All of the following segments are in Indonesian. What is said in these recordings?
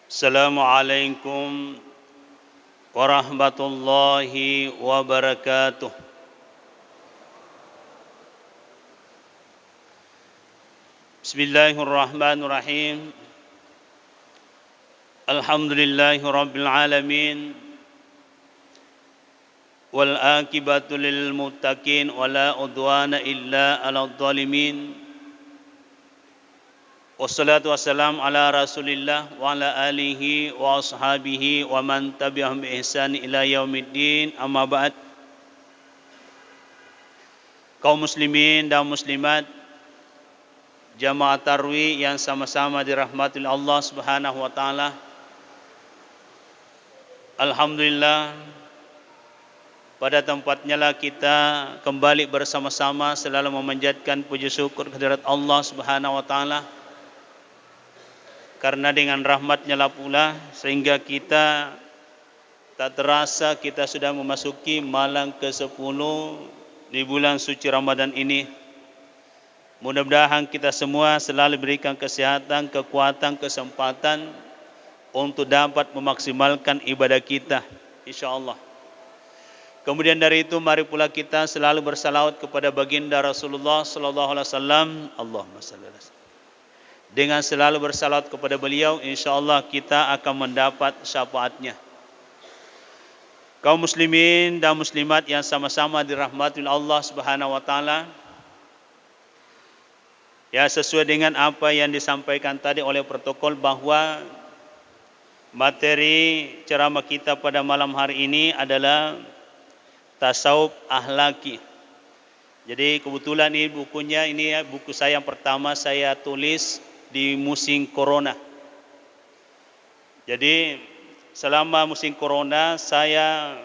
Assalamualaikum warahmatullahi wabarakatuh. Bismillahirrahmanirrahim. Alhamdulillahi rabbil alamin. Wal akibatu lil muttaqin wala udwana illa 'alal zalimin. Wassalatu wassalamu ala Rasulillah wa ala alihi wa ashabihi wa man tabi'ahum bi ihsan ila yaumiddin. Amma ba'd. Kaum muslimin dan muslimat, jamaah tarwih yang sama-sama dirahmati Allah Subhanahu wa taala. Alhamdulillah, pada tempatnya lah kita kembali bersama-sama selalu memanjatkan puji syukur kehadirat Allah Subhanahu wa taala. Karena dengan rahmatnya lah pula sehingga kita tak terasa kita sudah memasuki malam ke-10 di bulan suci Ramadan ini. Mudah-mudahan kita semua selalu berikan kesehatan, kekuatan, kesempatan untuk dapat memaksimalkan ibadah kita, insyaAllah. Kemudian dari itu mari pula kita selalu bersalawat kepada baginda Rasulullah sallallahu alaihi wasallam. Allahumma shalli ala sayyidina. Dengan selalu bersalawat kepada beliau, insyaAllah kita akan mendapat syafaatnya. Kaum muslimin dan muslimat yang sama-sama dirahmati Allah Subhanahu wa taala. Ya, sesuai dengan apa yang disampaikan tadi oleh protokol bahwa materi ceramah kita pada malam hari ini adalah tasawuf akhlaki. Jadi kebetulan ini bukunya, ini buku saya yang pertama saya tulis di musim corona. Jadi selama musim corona saya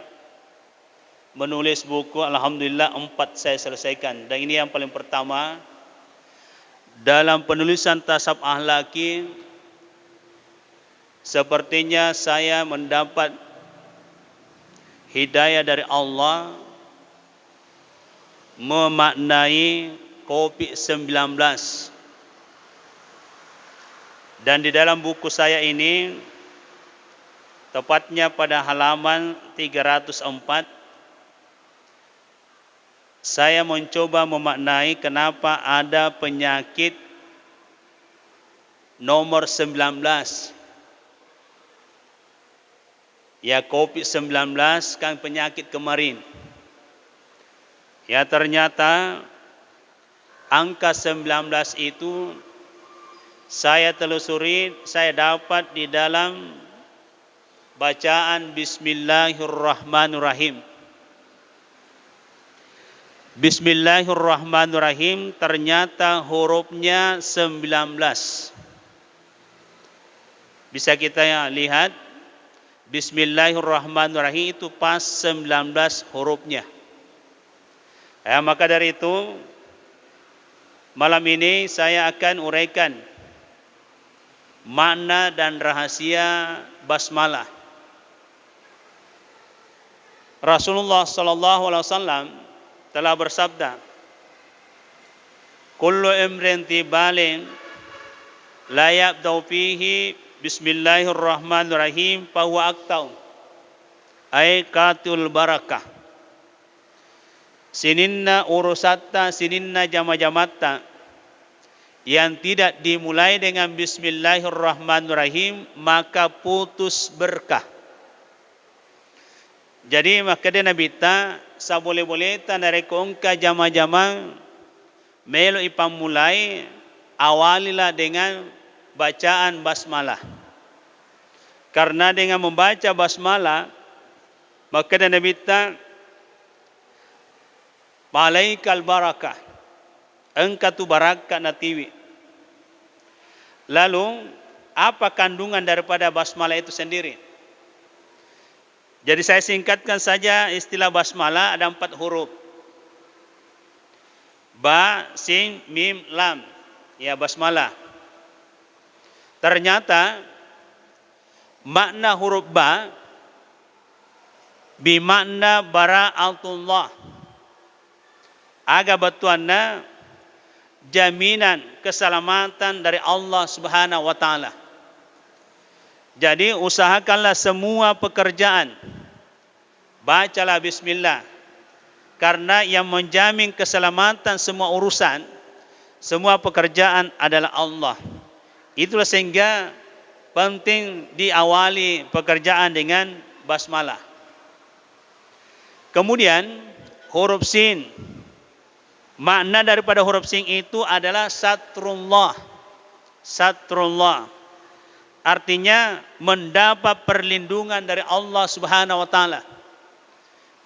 menulis buku, alhamdulillah 4 saya selesaikan. Dan ini yang paling pertama dalam penulisan tasawuf akhlaki. Sepertinya saya mendapat hidayah dari Allah memaknai COVID-19. Dan di dalam buku saya ini, tepatnya pada halaman 304, saya mencoba memaknai kenapa ada penyakit nomor 19. Ya, COVID-19 kan penyakit kemarin. Ya, ternyata angka 19 itu saya telusuri, saya dapat di dalam bacaan Bismillahirrahmanirrahim. Bismillahirrahmanirrahim ternyata hurufnya 19. Bisa kita lihat, Bismillahirrahmanirrahim itu pas 19 hurufnya. Ya, maka dari itu malam ini saya akan uraikan makna dan rahasia basmalah. Rasulullah sallallahu alaihi wasallam telah bersabda, "Kullu imrin tibalin la yabda'u fihi bismillahirrahmanirrahim fa huwa aqtau ay qatul barakah. Sininna urusatta sininna jama-jamatta." Yang tidak dimulai dengan Bismillahirrahmanirrahim maka putus berkah. Jadi maka dia Nabi ta saboleh-boleh ta dari kongka jama-jama melo ipang mulai awalilah dengan bacaan basmalah. Karena dengan membaca basmalah maka dia Nabi ta malaikal barakah. Engkau tu barakat natiwi. Lalu apa kandungan daripada basmalah itu sendiri? Jadi saya singkatkan saja istilah basmalah ada 4 huruf. Ba, sin, mim, lam. Ya, basmalah. Ternyata makna huruf ba bimakna bara'atullah. Aga batuanna jaminan keselamatan dari Allah Subhanahu wa taala. Jadi usahakanlah semua pekerjaan bacalah bismillah, karena yang menjamin keselamatan semua urusan, semua pekerjaan adalah Allah. Itulah sehingga penting diawali pekerjaan dengan basmalah. Kemudian huruf sin. Makna daripada huruf sin itu adalah satrullah. Satrullah. Artinya mendapat perlindungan dari Allah Subhanahu wa taala.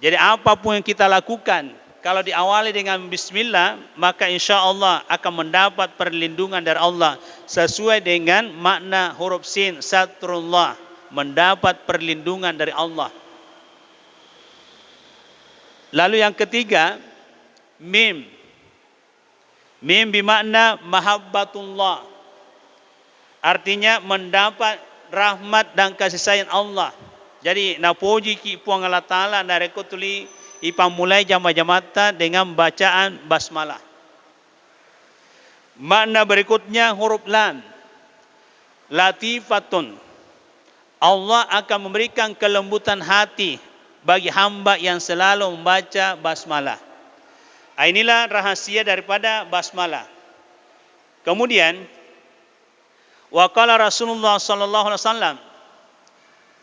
Jadi apapun yang kita lakukan, kalau diawali dengan bismillah, maka insya Allah akan mendapat perlindungan dari Allah sesuai dengan makna huruf sin, satrullah, mendapat perlindungan dari Allah. Lalu yang ketiga, mim. Mim bermakna mahabbatullah. Artinya mendapat rahmat dan kasih sayang Allah. Jadi napuji ki puang Allah Ta'ala narekutuli ipang mulai jama-jamata dengan bacaan basmalah. Makna berikutnya huruf lam. Latifatun. Allah akan memberikan kelembutan hati bagi hamba yang selalu membaca basmalah. Inilah rahasia daripada basmalah. Kemudian waqala Rasulullah sallallahu alaihi wasallam,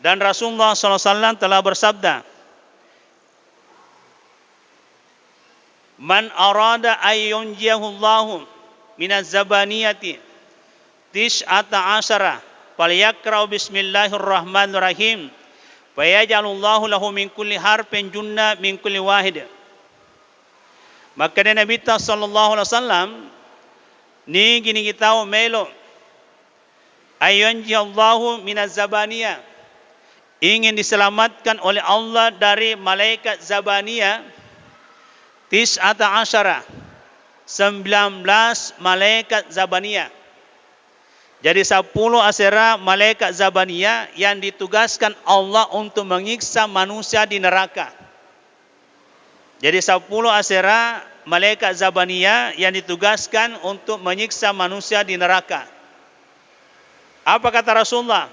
dan Rasulullah sallallahu alaihi wasallam telah bersabda, man arada ayyunjiyahu Allahu minaz zabaniyati tis'ata asyara falyakra'u bismillahirrahmanirrahim fayaj'alullahu lahu min kulli harfin junna min kulli wahid. Maka Nabi sallallahu alaihi wasallam ni gini kita melo ayyunjiallahu minaz zabaniyah, ingin diselamatkan oleh Allah dari malaikat zabaniyah, tis'ata asyara, 19 malaikat zabaniyah. Jadi 10 asera malaikat zabaniyah yang ditugaskan Allah untuk menyiksa manusia di neraka. Jadi 10 asera malaikat zabaniyah yang ditugaskan untuk menyiksa manusia di neraka. Apa kata Rasulullah?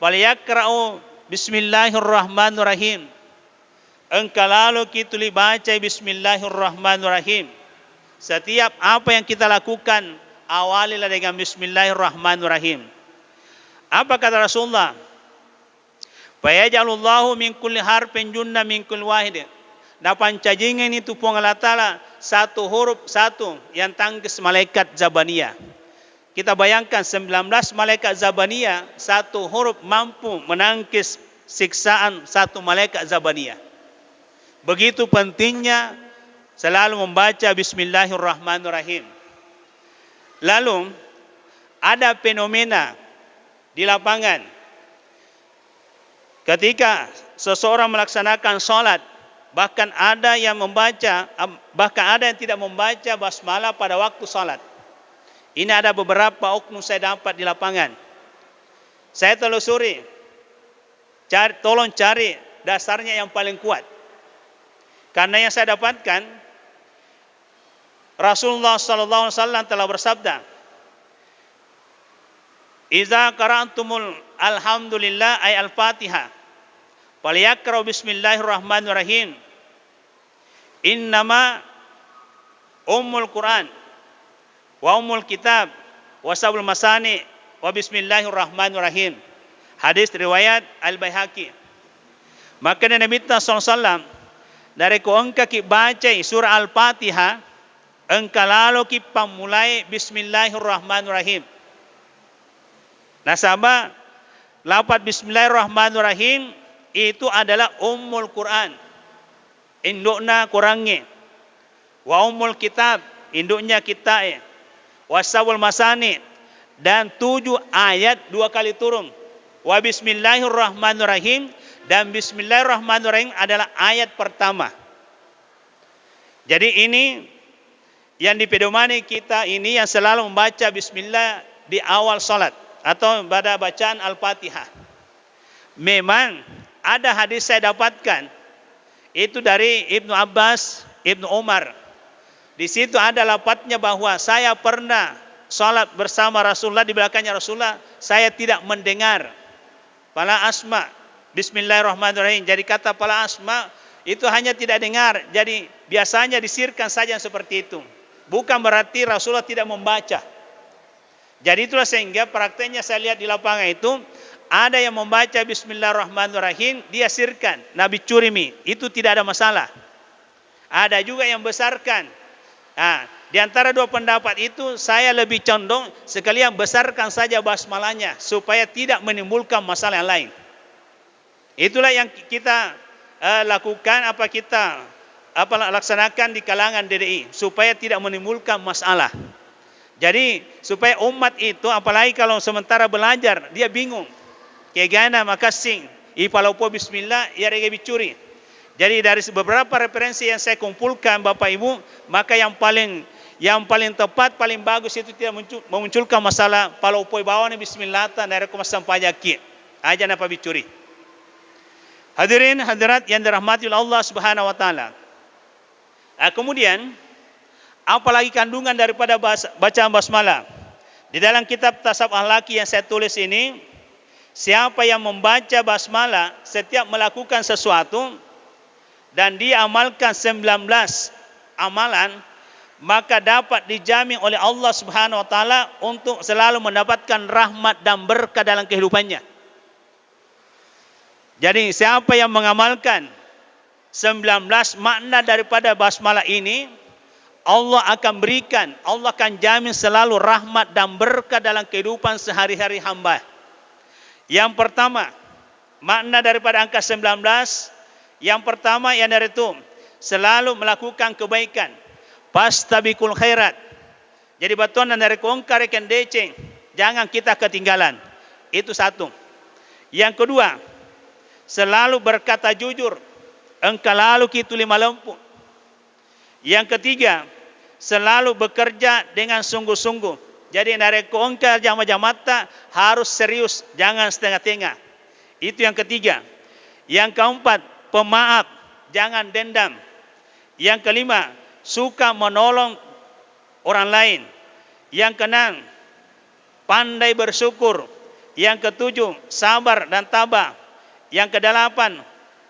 Falyakra'u bismillahirrahmanirrahim. Engkau lalu kita baca bismillahirrahmanirrahim. Setiap apa yang kita lakukan, awalilah dengan bismillahirrahmanirrahim. Apa kata Rasulullah? Fayaj'alullahu min kulli harfin junna min kulli wahid. Dapat cajingan itu puang Allah Ta'ala satu huruf satu yang tangkis malaikat zabaniyah. Kita bayangkan 19 malaikat zabaniyah, satu huruf mampu menangkis siksaan satu malaikat zabaniyah. Begitu pentingnya selalu membaca bismillahirrahmanirrahim. Lalu ada fenomena di lapangan. Ketika seseorang melaksanakan sholat, bahkan ada yang tidak membaca basmalah pada waktu sholat. Ini ada beberapa oknum saya dapat di lapangan. Saya telusuri, tolong cari dasarnya yang paling kuat. Karena yang saya dapatkan, Rasulullah sallallahu alaihi wasallam telah bersabda, "Iza qara'tumul alhamdulillah ay al-Fatihah, falyakra'u bismillahirrahmanirrahim. Innama ummul Quran wa ummul kitab wa sabul masani wa bismillahirrahmanirrahim." Hadis riwayat Al-Baihaqi. Maka Nabi SAW dari ko engka ki baca surah Al-Fatihah, engka lalu ki pamulai bismillahirrahmanirrahim. Nasaba lafaz bismillahirrahmanirrahim itu adalah ummul Quran, indukna Qurannya. Wa ummul kitab, induknya kita. Wasabul masani, dan 7 ayat 2 kali turun. Wa bismillahirrahmanirrahim, dan bismillahirrahmanirrahim adalah ayat pertama. Jadi ini yang dipedomani kita ini yang selalu membaca bismillah di awal salat atau pada bacaan Al-Fatihah. Memang ada hadis saya dapatkan itu dari Ibnu Abbas, Ibnu Umar. Di situ ada lafadznya bahwa saya pernah salat bersama Rasulullah, di belakangnya Rasulullah, saya tidak mendengar Fala asma. Bismillahirrahmanirrahim. Jadi kata fala asma itu hanya tidak dengar. Jadi biasanya disirkan saja seperti itu. Bukan berarti Rasulullah tidak membaca. Jadi itulah sehingga prakteknya saya lihat di lapangan itu ada yang membaca Bismillahirrahmanirrahim, dia sirkan Nabi Curimi, itu tidak ada masalah. Ada juga yang besarkan. Nah, di antara dua pendapat itu saya lebih condong sekalian besarkan saja basmalahnya supaya tidak menimbulkan masalah yang lain. Itulah yang kita lakukan, kita laksanakan di kalangan DDI supaya tidak menimbulkan masalah. Jadi supaya umat itu apalagi kalau sementara belajar dia bingung. Kegana makasing ipalopo bismillah ya rege bicuri. Jadi dari beberapa referensi yang saya kumpulkan Bapak Ibu, maka yang paling tepat, paling bagus itu tidak memunculkan masalah palopo bawane bismillah ta dari kumasam pajaki. Aja napa bicuri. Hadirin hadirat yang dirahmati Allah Subhanahu wa taala. Kemudian apalagi kandungan daripada bacaan basmalah. Di dalam kitab Tasawuf Akhlaki yang saya tulis ini, siapa yang membaca basmalah setiap melakukan sesuatu dan dia amalkan 19 amalan, maka dapat dijamin oleh Allah Subhanahu wa taala untuk selalu mendapatkan rahmat dan berkah dalam kehidupannya. Jadi siapa yang mengamalkan 19 makna daripada basmalah ini, Allah akan berikan, Allah akan jamin selalu rahmat dan berkah dalam kehidupan sehari-hari hamba. Yang pertama, makna daripada angka 19, yang pertama yang dari itu selalu melakukan kebaikan. Pastabikul khairat. Jadi batuan dari kongkar ikan deceng, jangan kita ketinggalan. Itu satu. Yang kedua, selalu berkata jujur. Engkau lalu kitu lima lempu. Yang ketiga, selalu bekerja dengan sungguh-sungguh. Jadi dari kongkar jama-jamata harus serius, jangan setengah-tengah. Itu yang ketiga. Yang keempat, pemaaf, jangan dendam. Yang kelima, suka menolong orang lain. Yang keenam, pandai bersyukur. Yang ketujuh, sabar dan tabah. Yang kedelapan,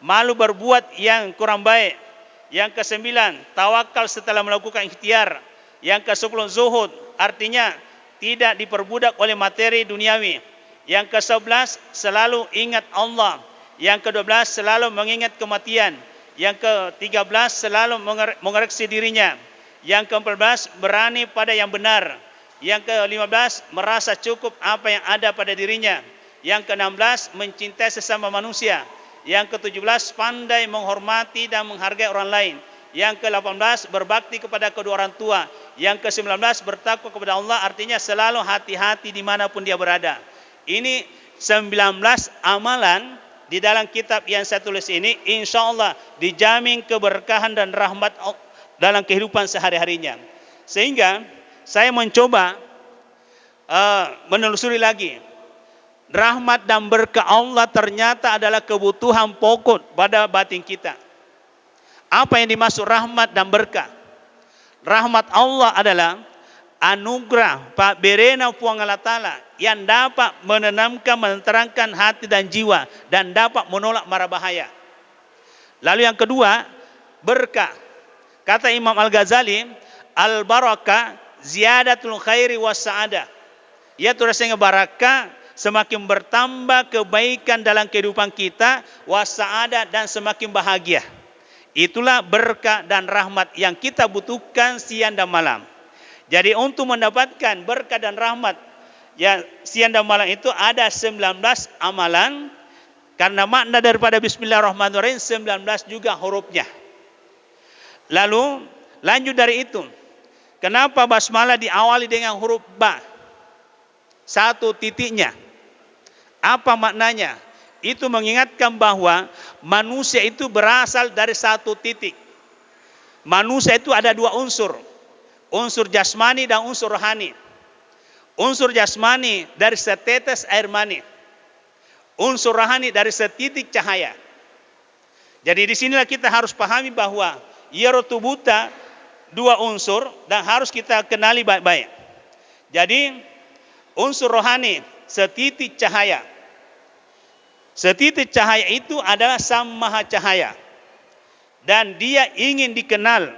malu berbuat yang kurang baik. Yang kesembilan, tawakal setelah melakukan ikhtiar. Yang kesepuluh, zuhud, artinya tidak diperbudak oleh materi duniawi. Yang ke-11, selalu ingat Allah. Yang ke-12, selalu mengingat kematian. Yang ke-13, selalu mengoreksi dirinya. Yang ke-14, berani pada yang benar. Yang ke-15, merasa cukup apa yang ada pada dirinya. Yang ke-16, mencintai sesama manusia. Yang ke-17, pandai menghormati dan menghargai orang lain. Yang ke-18, berbakti kepada kedua orang tua. Yang ke-19, bertakwa kepada Allah, artinya selalu hati-hati dimanapun dia berada. Ini 19 amalan di dalam kitab yang saya tulis ini, insya Allah dijamin keberkahan dan rahmat dalam kehidupan sehari-harinya. Sehingga saya mencoba menelusuri lagi. Rahmat dan berkah Allah ternyata adalah kebutuhan pokok pada batin kita. Apa yang dimaksud rahmat dan berkah? Rahmat Allah adalah anugerah Pak Berena Puang Allah Ta'ala yang dapat menenangkan, menerangkan hati dan jiwa dan dapat menolak mara bahaya. Lalu yang kedua, berkah. Kata Imam Al-Ghazali, al-barakah ziyadatul khairi was sa'adah. Yaitu rasanya barakah, semakin bertambah kebaikan dalam kehidupan kita, wasa'ada, dan semakin bahagia. Itulah berkah dan rahmat yang kita butuhkan siang dan malam. Jadi untuk mendapatkan berkah dan rahmat ya siang dan malam itu ada 19 amalan. Karena makna daripada Bismillahirrahmanirrahim 19 juga hurufnya. Lalu lanjut dari itu, kenapa basmalah diawali dengan huruf ba? Satu titiknya. Apa maknanya? Itu mengingatkan bahwa manusia itu berasal dari satu titik. Manusia itu ada dua unsur. Unsur jasmani dan unsur rohani. Unsur jasmani dari setetes air mani. Unsur rohani dari setitik cahaya. Jadi disinilah kita harus pahami bahwa yerotubuta dua unsur dan harus kita kenali baik-baik. Jadi unsur rohani setitik cahaya. Setitik cahaya itu adalah Sang Maha Cahaya. Dan dia ingin dikenal.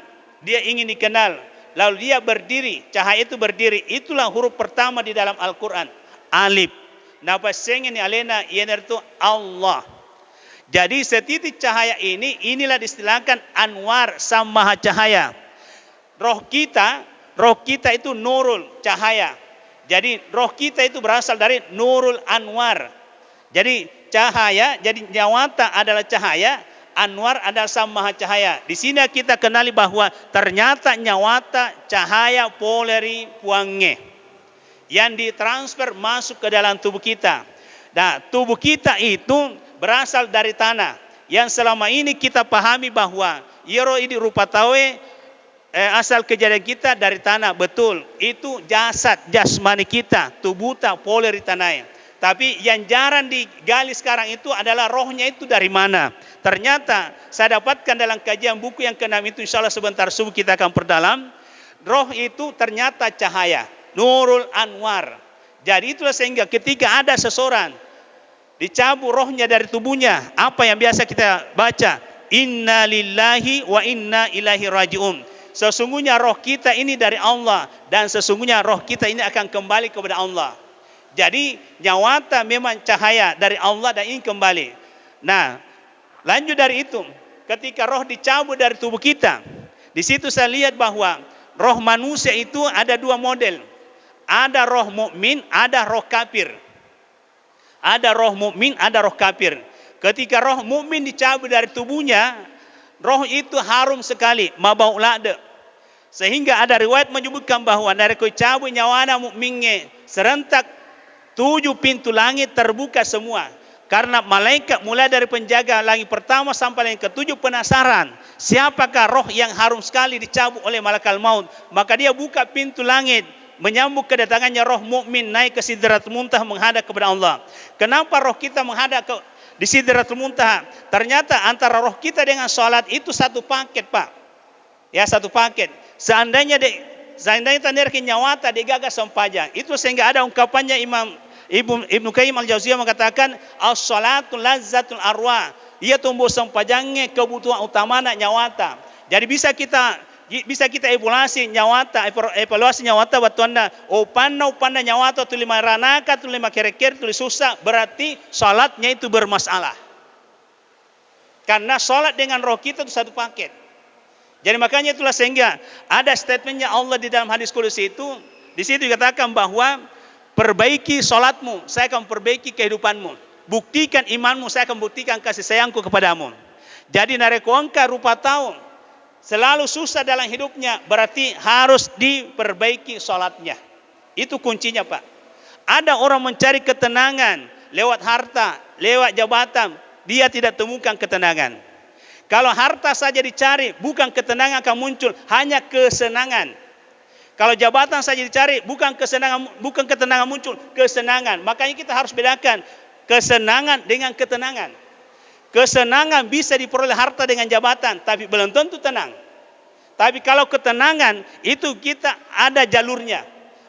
Lalu dia berdiri, cahaya itu berdiri. Itulah huruf pertama di dalam Al-Quran. Alif. Napa sengen alena yener itu Allah. Jadi setitik cahaya inilah distilahkan anwar Sang Maha Cahaya. Roh kita itu nurul cahaya. Jadi roh kita itu berasal dari nurul anwar. Jadi cahaya, jadi nyawata adalah cahaya, anwar adalah Sang Maha Cahaya. Di sini kita kenali bahwa ternyata nyawata cahaya poleri puange yang ditransfer masuk ke dalam tubuh kita. Nah, tubuh kita itu berasal dari tanah. Yang selama ini kita pahami bahwa yero ini rupa tawe asal kejadian kita dari tanah. Betul, itu jasmani kita, tubuh tak poleri tanah. Tapi yang jarang digali sekarang itu adalah rohnya itu dari mana. Ternyata saya dapatkan dalam kajian buku yang ke-6 itu, insya Allah sebentar subuh kita akan perdalam. Roh itu ternyata cahaya, nurul anwar. Jadi itulah sehingga ketika ada seseorang dicabut rohnya dari tubuhnya, apa yang biasa kita baca, inna lillahi wa inna ilaihi raji'un. Sesungguhnya roh kita ini dari Allah, dan sesungguhnya roh kita ini akan kembali kepada Allah. Jadi nyawata memang cahaya dari Allah dan ingin kembali. Nah, lanjut dari itu, ketika roh dicabut dari tubuh kita, di situ saya lihat bahwa roh manusia itu ada dua model. Ada roh mukmin, ada roh kafir. Ada roh mukmin, ada roh kafir. Ketika roh mukmin dicabut dari tubuhnya, roh itu harum sekali, mabau lade. Sehingga ada riwayat menyebutkan bahwa dari cabut nyawana mukminnya serentak 7 pintu langit terbuka semua. Karena malaikat mulai dari penjaga langit pertama sampai langit ke-7 penasaran. Siapakah roh yang harum sekali dicabut oleh malaikat maut. Maka dia buka pintu langit. Menyambut kedatangannya roh mukmin naik ke Sidratul Muntaha menghadap kepada Allah. Kenapa roh kita menghadap di Sidratul Muntaha? Ternyata antara roh kita dengan sholat itu satu paket, Pak. Ya, satu paket. Seandainya tandirkan nyawata digagas sempajang. Itu sehingga ada ungkapannya Ibnu Qayyim al-Jauziyah mengatakan as-salatu lazzatul arwah. Ia tumbuh sempajangnya kebutuhan utamanya nyawata. Jadi bisa kita evaluasi nyawata batuanda upanda nyawata tu lima ranaka tu lima kere-kere tu susah, berarti salatnya itu bermasalah. Karena salat dengan roh kita itu satu paket. Jadi makanya itulah sehingga ada statementnya Allah di dalam hadis qudsi itu, di situ dikatakan bahwa perbaiki salatmu, saya akan perbaiki kehidupanmu. Buktikan imanmu, saya akan buktikan kasih sayangku kepadamu. Jadi narekoangka rupa tahu selalu susah dalam hidupnya, berarti harus diperbaiki salatnya. Itu kuncinya, Pak. Ada orang mencari ketenangan lewat harta, lewat jabatan, dia tidak temukan ketenangan. Kalau harta saja dicari, bukan ketenangan akan muncul, hanya kesenangan. Kalau jabatan saja dicari, bukan ketenangan muncul, kesenangan. Makanya kita harus bedakan kesenangan dengan ketenangan. Kesenangan bisa diperoleh harta dengan jabatan, tapi belum tentu tenang. Tapi kalau ketenangan itu kita ada jalurnya.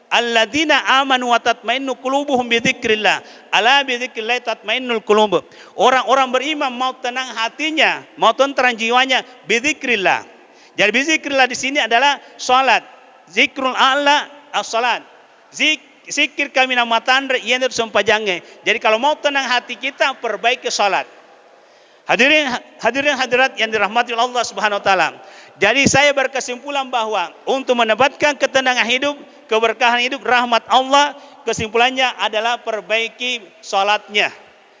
Alladzina amanu wa tatmainnu qulubuhum bi dzikrillah. Ala bi dzikrillah tatmainnul qulub. Orang-orang beriman mau tenang hatinya, mau tenteram jiwanya bi dzikrillah. Jadi bi dzikrillah di sini adalah salat. Zikrul Allah as-salat. Zikir kami nama tandre yang itu sempajangnya. Jadi kalau mau tenang hati kita, perbaiki salat. Hadirin hadirat yang dirahmati Allah Subhanahu wa taala. Jadi saya berkesimpulan bahwa untuk mendapatkan ketenangan hidup, keberkahan hidup, rahmat Allah, kesimpulannya adalah perbaiki salatnya.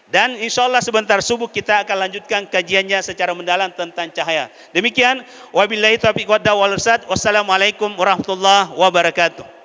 Dan insya Allah sebentar subuh kita akan lanjutkan kajiannya secara mendalam tentang cahaya. Demikian, wabillahi taufiq wal hidayah. Wassalamualaikum warahmatullahi wabarakatuh.